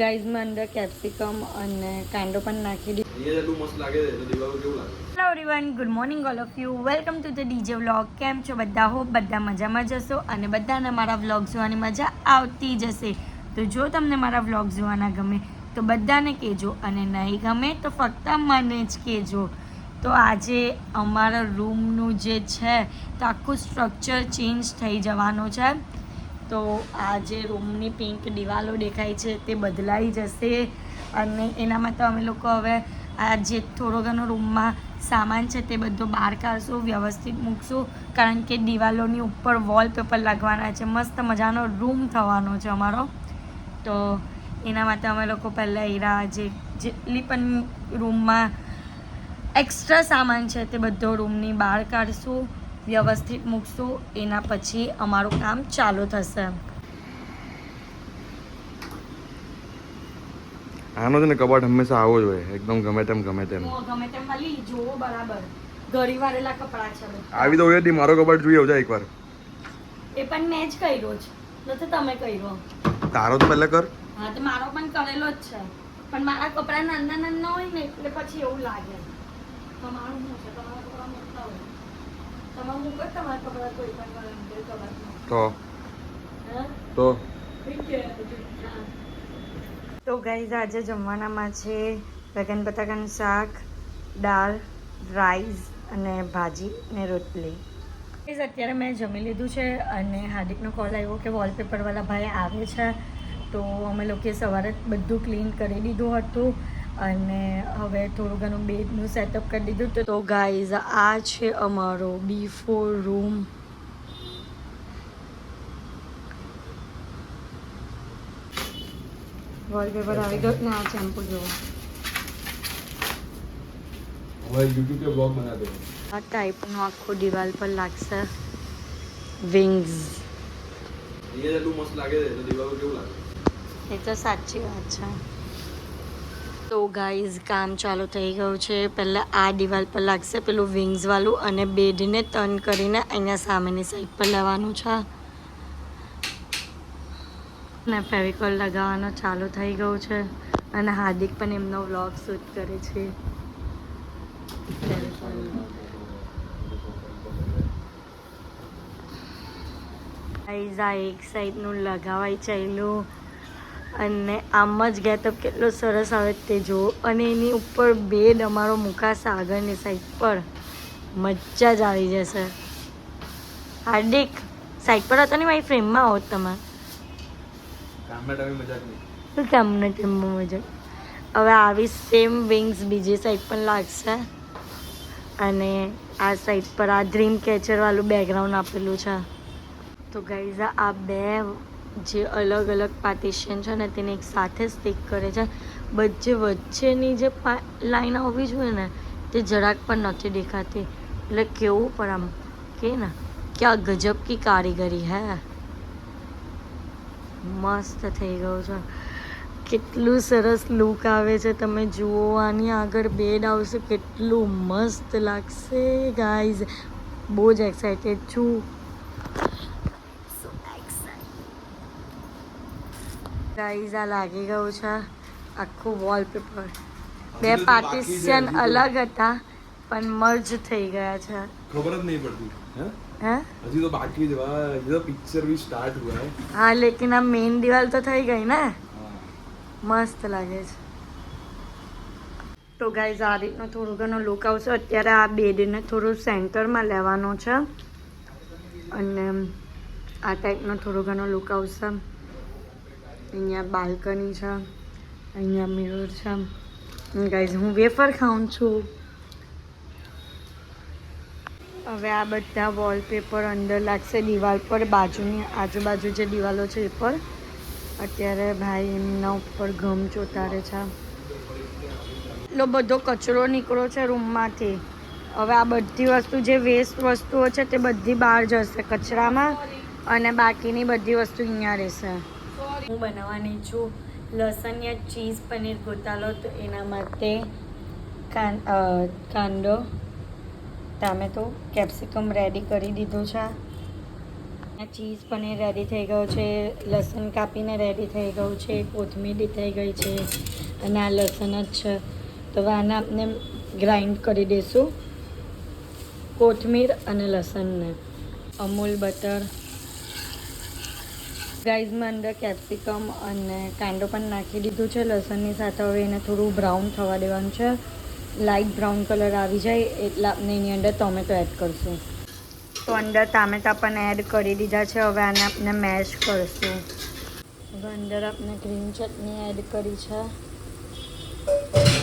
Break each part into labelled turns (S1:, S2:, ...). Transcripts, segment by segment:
S1: Guys મેં અંદર capsicum અને કાંદો પણ નાખી દીધો.
S2: અહીંયા જેટલું મસ્ત લાગે છે તો દીવાનું કેવું લાગે?
S1: Hello everyone, good morning all of you. Welcome to the DJ vlog. કેમ છો બધા? હોપ બધા મજામાં જશો અને બધાને મારા વ્લોગ જોવાની મજા આવતી જશે. તો જો તમને મારા વ્લોગ જોવાના ગમે તો બધાને કહેજો અને નહીં ગમે તો ફક્ત મને જ કહેજો. તો આજે અમારા રૂમનું જે છે તો આખું સ્ટ્રક્ચર ચેન્જ થઈ જવાનું છે. તો આ જે રૂમની પિંક દિવાલો દેખાય છે તે બદલાઈ જશે અને એનામાં તો અમે લોકો હવે આ જે થોડો ઘણો રૂમમાં સામાન છે તે બધો બહાર કાઢશું, વ્યવસ્થિત મૂકશું, કારણ કે દિવાલોની ઉપર વોલપેપર લાગવાના છે. મસ્ત મજાનો રૂમ થવાનો છે અમારો. તો એના માટે અમે લોકો પહેલાં એરા જેટલી પણ રૂમમાં એક્સ્ટ્રા સામાન છે તે બધો રૂમની બહાર કાઢશું, વ્યવસ્થિત મૂકશું. એના પછી અમારું કામ ચાલુ થશે.
S2: આનો છે ને કબાટ હંમેશા આવો જ હોય, એકદમ ગમે તેમ
S1: ગમે તેમ ખાલી જોવો બરાબર. ઘડી વાળેલા કપડાં છે
S2: આવી તો હોય જ. મારો કબાટ જોઈએ આવજા એકવાર.
S1: એ પણ મેં જ કર્યો છે, નથી તમે કર્યો.
S2: તારો તો પહેલા કર.
S1: હા તો મારો પણ કરેલો જ છે, પણ મારા કપડાં નાના નાના હોય ને એટલે પછી એવું લાગે. તમારું શું છે? તમારા કપડાં મોટા હોય, તમારું મૂકો તમારા કપડાં કોઈ પણ તો ગાઈઝ આજે જમવાનામાં છે લગન બટાકાનું શાક, દાળ, રાઈસ અને ભાજી ને રોટલી. અત્યારે મેં જમી લીધું છે અને હાર્દિકનો કોલ આવ્યો કે વોલપેપરવાળા ભાઈ આવે છે. તો અમે લોકોએ સવારે બધું ક્લીન કરી દીધું હતું અને હવે થોડું ઘણું બેડનું સેટઅપ કરી દીધું. તો ગાઈઝ આ છે અમારો બિફોર રૂમ. વોલપેપર આવી ગયો ને આ શેમ્પુ જોવો.
S2: હવે YouTube पे ब्लॉग बना दो.
S1: આ ટાઈપનું આખું દિવાલ પર લાગશે વિંગ્સ.
S2: અહીંયા જેટલું મસ્ત લાગે છે તો દીવાનું કેવું લાગે?
S1: એ તો સાચી વાત છે. તો ગાઈઝ કામ ચાલુ થઈ ગયું છે. પહેલાં આ દિવાલ પર લાગશે પેલું વિંગ્સવાળું અને બેડને ટર્ન કરીને અહીંયા સામેની સાઈડ પર લેવાનું છે ને ફેવિકોલ લગાવવાનો ચાલુ થઈ ગયું છે અને હાર્દિક પણ એમનો વ્લોગ શૂટ કરે છે. ગાઈઝ આ એક સાઈડનું લગાવાઈ ચાલ્યું અને આમ જ ગેટઅપ કેટલો સરસ આવે તે જુઓ. અને એની ઉપર બેડ અમારો મુકાશે આગળની સાઈડ પર. મજા જ આવી જશે. હાર્દિક સાઈડ પર હતો ને મારી ફ્રેમમાં આવો તમે. તમને ટીમમાં મજા. હવે આવી સેમ વિંગ્સ બીજી સાઈડ પણ લાગશે અને આ સાઈડ પર આ ડ્રીમ કેચરવાળું બેકગ્રાઉન્ડ આપેલું છે. તો ગાઈઝ આ બે જે અલગ અલગ પાર્ટીશન છે ને તેને એક સાથે સ્ટિક કરે છે. વચ્ચેની જે લાઈન આવવી જોઈએ ને તે જરાક પણ નથી દેખાતી. એટલે કેવું પણ આમ કે ને ક્યાં ગજબ કી કારીગરી હે. મસ્ત થઈ ગયું છે. કેટલું સરસ લુક આવે છે. તમે જુઓ આની આગળ બેડ આવશે કેટલું મસ્ત લાગશે. ગાઈઝ બહુ જ એક્સાઇટેડ છું. ગાઈઝ આ લાગી ગયું છે આખું વોલપેપર. બે પાર્ટીશન અલગ હતા પણ મર્જ થઈ ગયા છે.
S2: ખબર જ નહીં પડતી.
S1: હે
S2: હજી તો બાકી જ है, अभी तो पिक्चर भी स्टार्ट हुआ है.
S1: હા લેકિન આ મેઇન દિવાલ તો થઈ ગઈ ને. મસ્ત લાગે છે. તો ગાઈઝ આ રીતનો થોડું ઘણો લુક આવશે. અત્યારે આ બેડને થોડું સેન્ટરમાં લેવાનો છે અને આ ટાઈપનો થોડો ઘણો લુક આવશે. અહીંયા બાલ્કની છે, અહીંયા મિરર છે. ગાઈઝ હું વેફર ખાઉં છું. હવે આ બધા વોલપેપર અંદર લાગશે દિવાલ પર. બાજુની આજુબાજુ જે દિવાલો છે એ પર અત્યારે ભાઈ એમના ઉપર ગમ ચોતારે છે. એટલો બધો કચરો નીકળ્યો છે રૂમમાંથી. હવે આ બધી વસ્તુ જે વેસ્ટ વસ્તુઓ છે તે બધી બહાર જશે કચરામાં અને બાકીની બધી વસ્તુ અહીંયા રહેશે. હું બનાવવાની છું લસણિયા ચીઝ પનીર ગોટાલો. તો એના માટે કાંદો, ટામેટો, કેપ્સિકમ રેડી કરી દીધું છે ચીઝ પનીર રેડી થઈ ગયો છે, લસણ કાપીને રેડી થઈ ગયું છે, કોથમીર થઈ ગઈ છે અને આ લસણ જ છે. તો હવે આને આપણે ગ્રાઇન્ડ કરી દઈશું, કોથમીર અને લસણને. અમૂલ બટર ગાઈઝમાં અંદર કેપ્સિકમ અને કાંદો પણ નાખી દીધું છે લસણની સાથે. હવે એને થોડું બ્રાઉન થવા દેવાનું છે, લાઇટ બ્રાઉન કલર આવી જાય એટલે આપણે એની અંદર ટોમેટો એડ કરશું. તો અંદર ટામેટા પણ એડ કરી દીધા છે. હવે આને આપણે મેશ કરશું. હવે અંદર આપણે ગ્રીન ચટણી એડ કરી છે,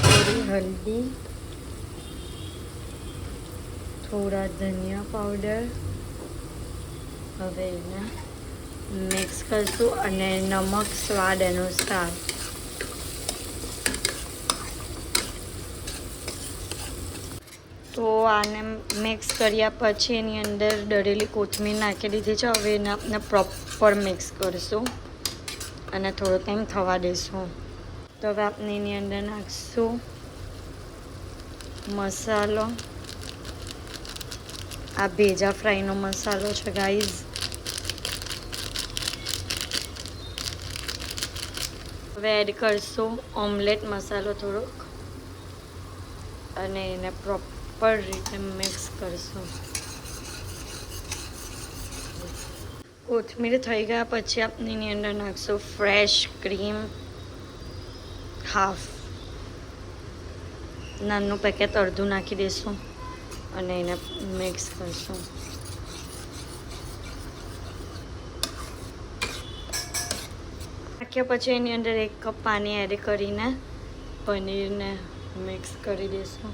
S1: થોડી હલ્દી, થોડા ધનિયા પાવડર. હવે એને મિક્સ કરશું અને નમક સ્વાદ અનુસાર. તો આને મિક્સ કર્યા પછી એની અંદર દળેલી કોથમીર નાખી દીધી છે. હવે એને આપણે પ્રોપર મિક્સ કરીશું અને થોડો ટાઈમ થવા દઈશું. તો હવે આપણે એની અંદર નાખીશું મસાલો. આ ભેજા ફ્રાઈનો મસાલો છે ગાઈઝ. હવે એડ કરશું ઓમલેટ મસાલો થોડોક અને એને પ્રોપર રીતે મિક્સ કરશું. કોથમીર થઈ ગયા પછી આપણે એની અંદર નાખશું ફ્રેશ ક્રીમ, હાફ નાનું પેકેટ અડધું નાખી દઈશું અને એને મિક્સ કરશું. નાખ્યા પછી એની અંદર 1 કપ પાણી એડ કરીને પનીરને મિક્સ કરી દઈશું.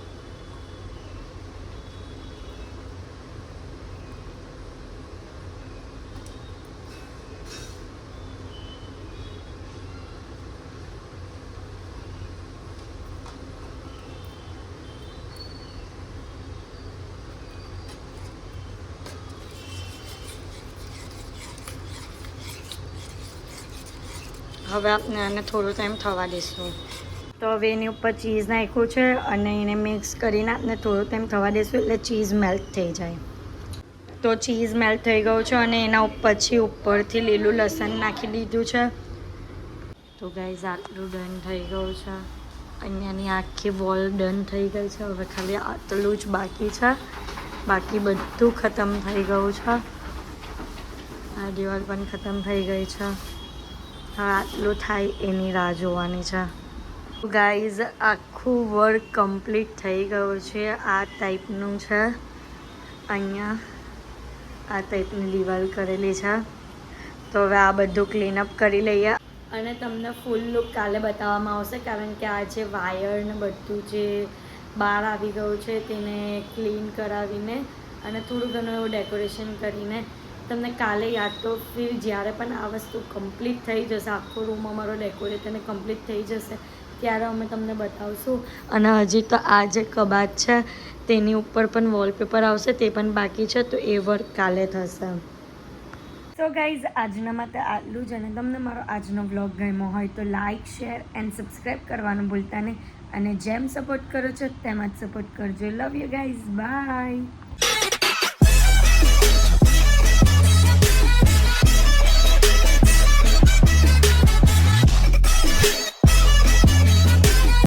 S1: હવે આપણે આને થોડો ટાઈમ થવા દઈશું. તો હવે એની ઉપર ચીઝ નાખ્યું છે અને એને મિક્સ કરીને આપણે થોડો ટાઈમ થવા દઈશું એટલે ચીઝ મેલ્ટ થઈ જાય. તો ચીઝ મેલ્ટ થઈ ગયું છે અને એના પછી ઉપરથી લીલું લસણ નાખી દીધું છે. તો ગાઈઝ આટલું ડન થઈ ગયું છે. અહીંયાની આખી વોલ ડન થઈ ગઈ છે. હવે ખાલી આટલું જ બાકી છે, બાકી બધું ખતમ થઈ ગયું છે. આ દિવાલ પણ ખતમ થઈ ગઈ છે. હવે આટલું થાય એની રાહ જોવાની છે. ગાઈઝ આખું વર્ક કમ્પ્લીટ થઈ ગયું છે. આ ટાઈપનું છે, અહીંયા આ ટાઈપની દિવાલ કરેલી છે. તો હવે આ બધું ક્લીનઅપ કરી લઈએ અને તમને ફૂલ લુક કાલે બતાવવામાં આવશે, કારણ કે આ જે વાયર ને બધું જે બહાર આવી ગયું છે તેને ક્લીન કરાવીને અને થોડું ઘણું એવું ડેકોરેશન કરીને તમને કાલે યાદ તો ફિર જ્યારે પણ આ વસ્તુ કમ્પ્લીટ થઈ જશે, આખો રૂમ અમારો ડેકોરેટ અને કમ્પ્લીટ થઈ જશે ત્યારે અમે તમને બતાવશું. અને હજી તો આ જે કબાટ છે તેની ઉપર પણ વોલપેપર આવશે, તે પણ બાકી છે. તો એ વર્ક કાલે થશે. સો ગાઈઝ આજના માટે આટલું જ. અને તમને મારો આજનો વ્લોગ ગમ્યો હોય તો લાઇક, શેર એન્ડ સબસ્ક્રાઈબ કરવાનું ભૂલતા નહીં. અને જેમ સપોર્ટ કરો છો તેમ જ સપોર્ટ કરજો. Love you guys, by.